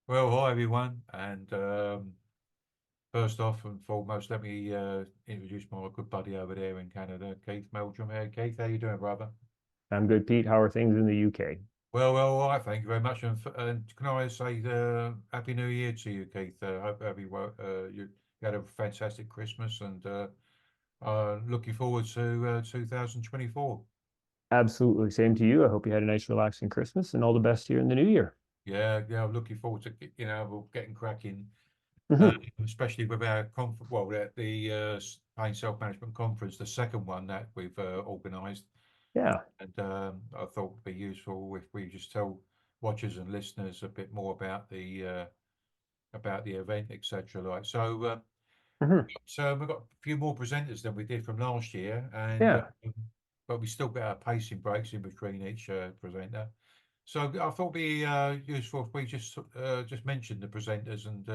Well, hi everyone, and first off and foremost, let me introduce my good buddy over there in Canada, Keith Meldrum. Hey, Keith, how you doing, brother? I'm good, Pete. How are things in the UK? Well, all right, thank you very much. And can I say Happy New Year to you, Keith? Hope everyone you had a fantastic Christmas and looking forward to 2024. Absolutely. Same to you. I hope you had a nice, relaxing Christmas and all the best here in the new year. Yeah, I'm looking forward to we're getting cracking. Hmm. Especially with our the Pain Self Management Conference, the second one that we've organised. Yeah. And I thought it'd be useful if we just tell watchers and listeners a bit more about the event, etc. Like Hmm. so, we've got a few more presenters than we did from last year, and Yeah. but we still got our pacing breaks in between each presenter. So I thought it'd be useful if we just mention the presenters and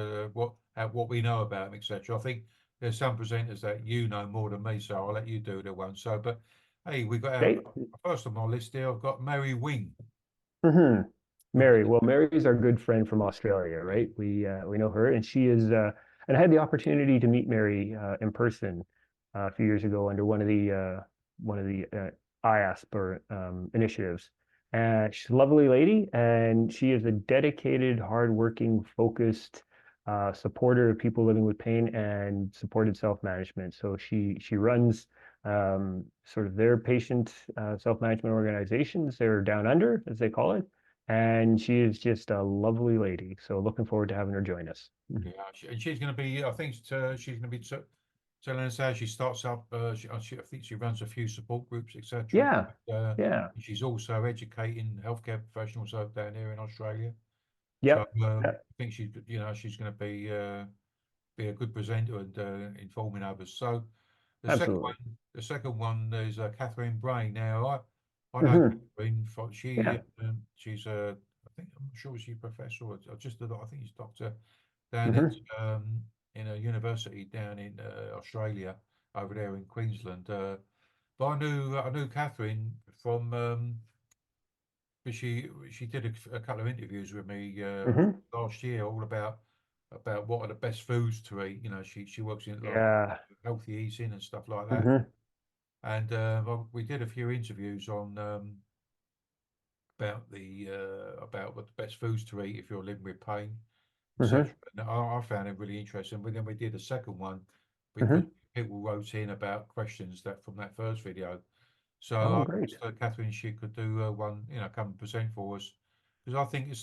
what we know about them, etc. I think there's some presenters that you know more than me, so I'll let you do the one. So, but hey, we got our Okay. first on my list here. I've got Mary Wing. Hmm. Good Mary. presenter. Well, Mary's our good friend from Australia, right? We know her, and she is. And I had the opportunity to meet Mary in person a few years ago under one of the IASP or initiatives. And she's a lovely lady, and she is a dedicated, hardworking, focused supporter of people living with pain and supported self-management. So she runs sort of their patient self-management organizations. They're down under, as they call it. And she is just a lovely lady. So looking forward to having her join us. Yeah, and she's going to be. I think she's going to be telling us how she starts up. I think she runs a few support groups, etc. Yeah, yeah, She's also educating healthcare professionals out down here in Australia. So yep, I think she's going to be a good presenter and informing others. So absolutely. the second one is Catherine Bray. Now I know Hmm. Catherine. Yeah. She's a I think I'm not sure she's a professor. Or just I think she's doctor down at Hmm. in a university down in Australia over there in Queensland. But I knew Catherine from but she did a couple of interviews with me Hmm. last year, all about what are the best foods to eat. You know, she works in like Yeah. healthy eating and stuff like that. Hmm. And well, we did a few interviews on about what the best foods to eat if you're living with pain, etc. Hmm. And I found it really interesting. But then we did a second one because Hmm. people wrote in about questions that from that first video. So Oh, I great. asked Catherine if she could do one, come and present for us. Because I think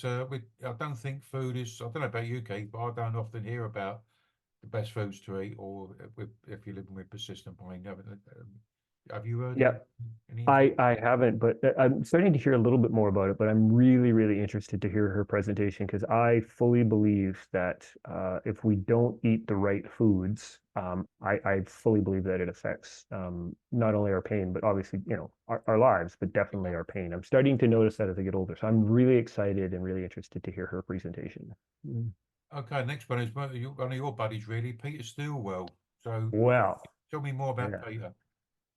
I don't think food is, I don't know about you, Keith, but I don't often hear about the best foods to eat or if you're living with persistent pain. Have you heard Yeah. any I haven't, but I'm starting to hear a little bit more about it, but I'm really, really interested to hear her presentation because I fully believe that if we don't eat the right foods, I fully believe that it affects not only our pain, but obviously, our lives, but definitely our pain. I'm starting to notice that as I get older. So I'm really excited and really interested to hear her presentation. Mm. Okay, next one is one of your buddies, really, Peter Stillwell. So Well, tell me more about yeah. Peter.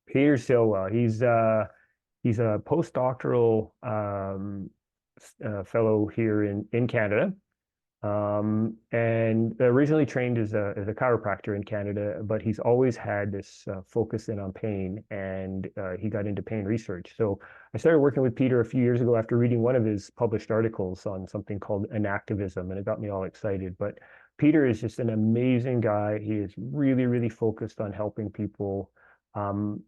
Peter Stilwell, he's a postdoctoral fellow here in Canada, and originally trained as a chiropractor in Canada, but he's always had this focus in on pain, and he got into pain research. So I started working with Peter a few years ago after reading one of his published articles on something called enactivism, and it got me all excited. But Peter is just an amazing guy. He is really, really focused on helping people. Um,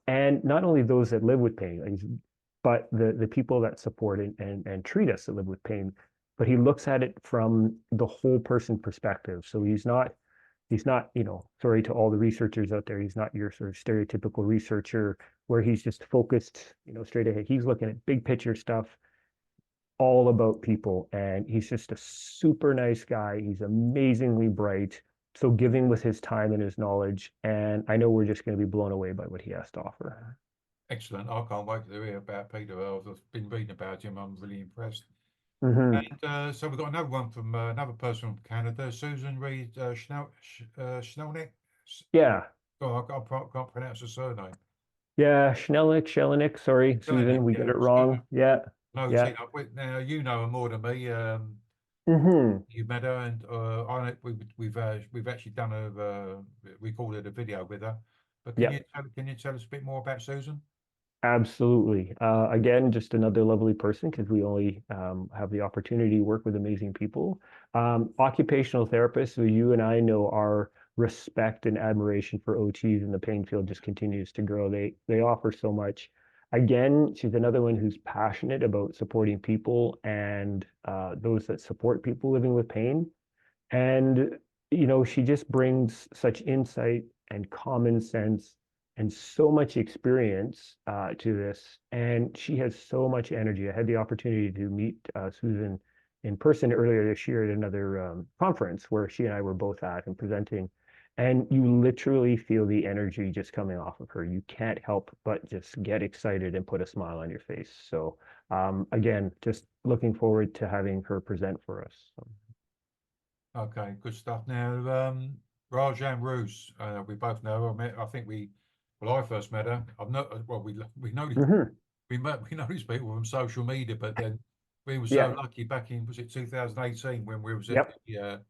and not only those that live with pain, but the people that support and treat us that live with pain. But he looks at it from the whole person perspective. So he's not, sorry to all the researchers out there, he's not your sort of stereotypical researcher where he's just focused, straight ahead. He's looking at big picture stuff, all about people. And he's just a super nice guy. He's amazingly bright. So giving with his time and his knowledge. And I know we're just going to be blown away by what he has to offer. Excellent. I can't wait to hear about Peter. I've been reading about him. I'm really impressed. Hmm. And so we've got another one from another person from Canada, Susan Reed Schnellnick. Yeah. Oh, can't pronounce her surname. Yeah. Schellenick. Sorry, Schnellnick, Susan, we yeah. get it Susan wrong. Yeah. knows Yeah. it. Now you know her more than me. Hmm. You met her, and we've actually done recorded a video with her. But Yeah, can you tell us a bit more about Susan? absolutely. Again, just another lovely person because we only have the opportunity to work with amazing people. Occupational therapists, who you and I know, our respect and admiration for OTs in the pain field just continues to grow. They offer so much. Again, she's another one who's passionate about supporting people and those that support people living with pain. And, she just brings such insight and common sense and so much experience to this. And she has so much energy. I had the opportunity to meet Susan in person earlier this year at another conference where she and I were both at and presenting. And you literally feel the energy just coming off of her. You can't help but just get excited and put a smile on your face. So, again, just looking forward to having her present for us. Okay, good stuff. Now, Rajan Roos, we both know her. I think well, I first met her. I've not, well, we know, Mhm. we know these people from social media, but then we were so Yeah. lucky back in, was it 2018 when we was at Yep. the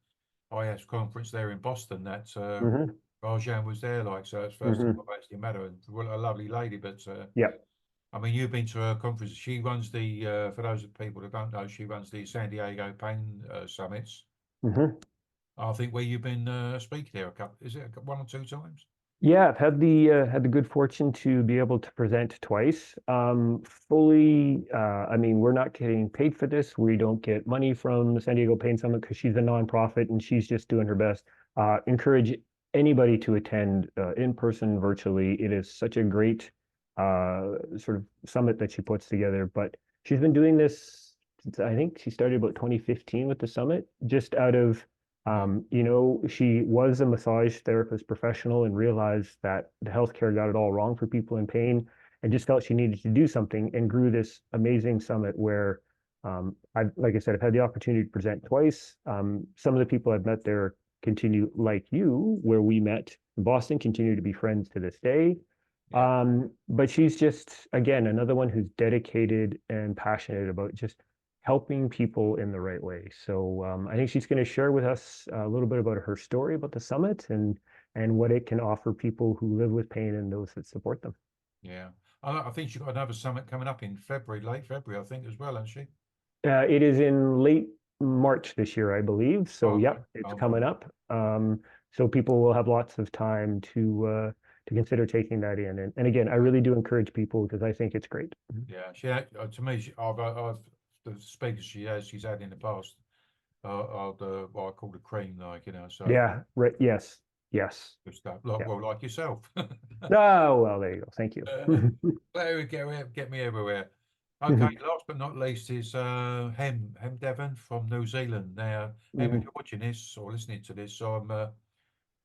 IS conference there in Boston that Hmm. Rajan was there, like, so it's the first time Hmm. I've actually met her, and what a lovely lady. But Yep. I mean, you've been to her conference. She runs for those people that don't know, she runs the San Diego Pain Summits. Hmm. I think where you've been speaking there is it one or two times? Yeah, I've had the good fortune to be able to present twice. Fully, I mean, we're not getting paid for this. We don't get money from the San Diego Pain Summit because she's a nonprofit and she's just doing her best. Encourage anybody to attend in person, virtually. It is such a great sort of summit that she puts together. But she's been doing this since I think she started about 2015 with the summit, just out of Yeah, she was a massage therapist professional and realized that the healthcare got it all wrong for people in pain and just felt she needed to do something and grew this amazing summit where like I said, I've had the opportunity to present twice. Some of the people I've met there continue, like you, where we met in Boston, continue to be friends to this day. yeah, But she's just, again, another one who's dedicated and passionate about just helping people in the right way. So I think she's going to share with us a little bit about her story about the summit and what it can offer people who live with pain and those that support them. yeah. I think she's got another summit coming up in February, late February, I think, as well, hasn't she? It is in late March this year, I believe. So Oh, okay. yep, it's Oh, coming well, up. So people will have lots of time to consider taking that in. And again, I really do encourage people because I think it's great. yeah. To me, I've the speakers she's had in the past are the what I call the cream, like, so Yeah, right. Yes, yes. good stuff. Like, Yeah. well, like yourself. Oh, well, there you go. Thank you. There we go. Get me everywhere. Okay, Mhm. last but not least is Hem Devon from New Zealand. Now, Hem, if Mhm. you're watching this or listening to this, so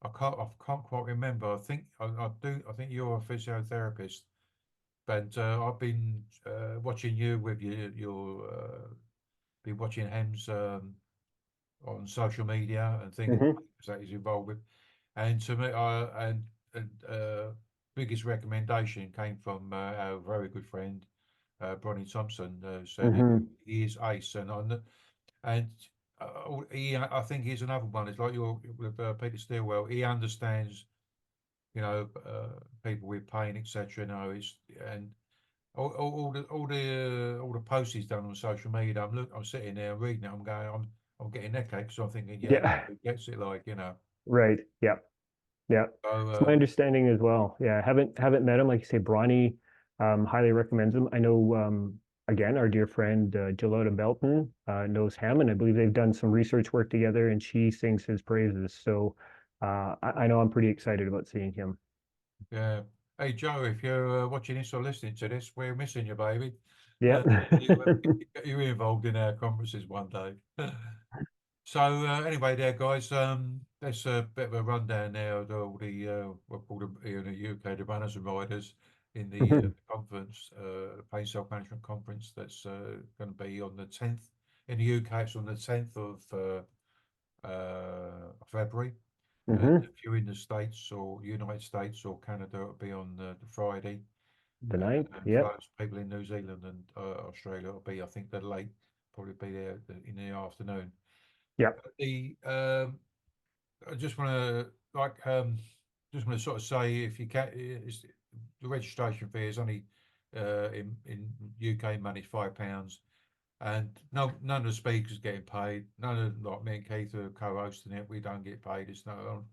I can't quite remember. I do. I think you're a physiotherapist, but I've been watching you with been watching Hem's on social media and things Mhm. that he's involved with. And to me, and biggest recommendation came from our very good friend Bronnie Thompson, said Mhm. he is ace, and I think he's another one. It's like you're with Peter Stilwell. He understands, people with pain, etc. And all the posts he's done on social media. I'm sitting there reading it. I'm getting neck ache. So I'm thinking, yeah, Yeah. he gets it, like. Right. Yeah. Yeah. It's my So understanding as well. Yeah. Haven't met him. Like you say, Bronny highly recommends him. I know again, our dear friend Gillotta Belton knows him, and I believe they've done some research work together and she sings his praises. So I know I'm pretty excited about seeing him. yeah. Hey Joe, if you're watching this or listening to this, we're missing you, baby. Yeah. Get you involved in our conferences one day. So anyway, there, guys. That's a bit of a rundown now of all the what called here in the UK, the runners and riders in the conference, Pain Self Management Conference. That's going to be on the 10th in the UK. It's on the 10th of February. And Hmm. if you're in the States or United States or Canada, it'll be on the Friday. The ninth. And for Yep. those people in New Zealand and Australia, it'll be, I think, the late, probably be there in the afternoon. Yeah. I just want to just want to sort of say, if you can, the registration fee is only in UK money £5, and none of the speakers getting paid. None of, like me and Keith are co-hosting it. We don't get paid. It's no.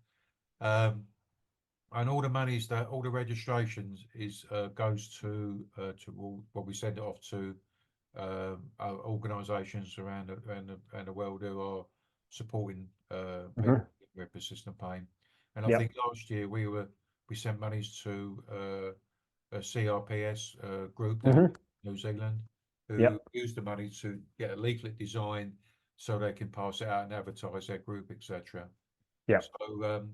And all the monies that all the registrations is goes to well, we send it off to organisations around the world who are supporting people with persistent pain. And I Yep. think last year we sent monies to a CRPS group down in New Zealand, who Yep. used the money to get a leaflet designed so they can pass it out and advertise their group, etc. Yeah. So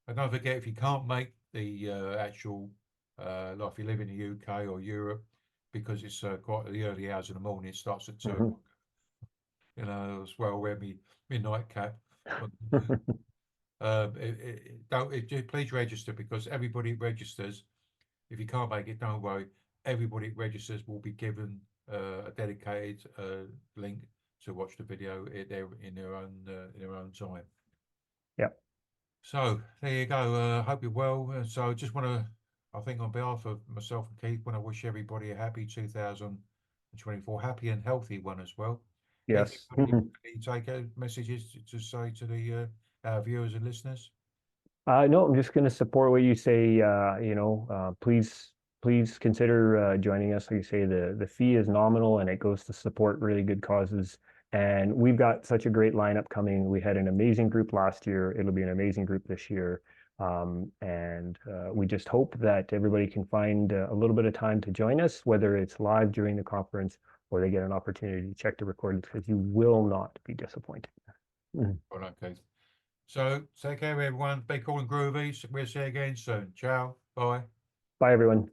and don't forget, if you can't make the actual, like if you live in the UK or Europe, because it's quite the early hours in the morning, it starts at 2 o'clock. You know, as well, wear me nightcap. Please register, because everybody registers. If you can't make it, don't worry. Everybody registers will be given a dedicated link to watch the video in their own time. Yep. So there you go. Hope you're well. So just want to, I think on behalf of myself and Keith, want to wish everybody a happy 2024, happy and healthy one as well. Yes. Any take messages to say to the our viewers and listeners? No, I'm just going to support what you say. Please consider joining us. Like you say, the fee is nominal and it goes to support really good causes. And we've got such a great lineup coming. We had an amazing group last year. It'll be an amazing group this year. We just hope that everybody can find a little bit of time to join us, whether it's live during the conference or they get an opportunity to check the recordings, because you will not be disappointed. Well, okay. So take care, everyone. Be cool and groovy. We'll see you again soon. Ciao. Bye. Bye, everyone.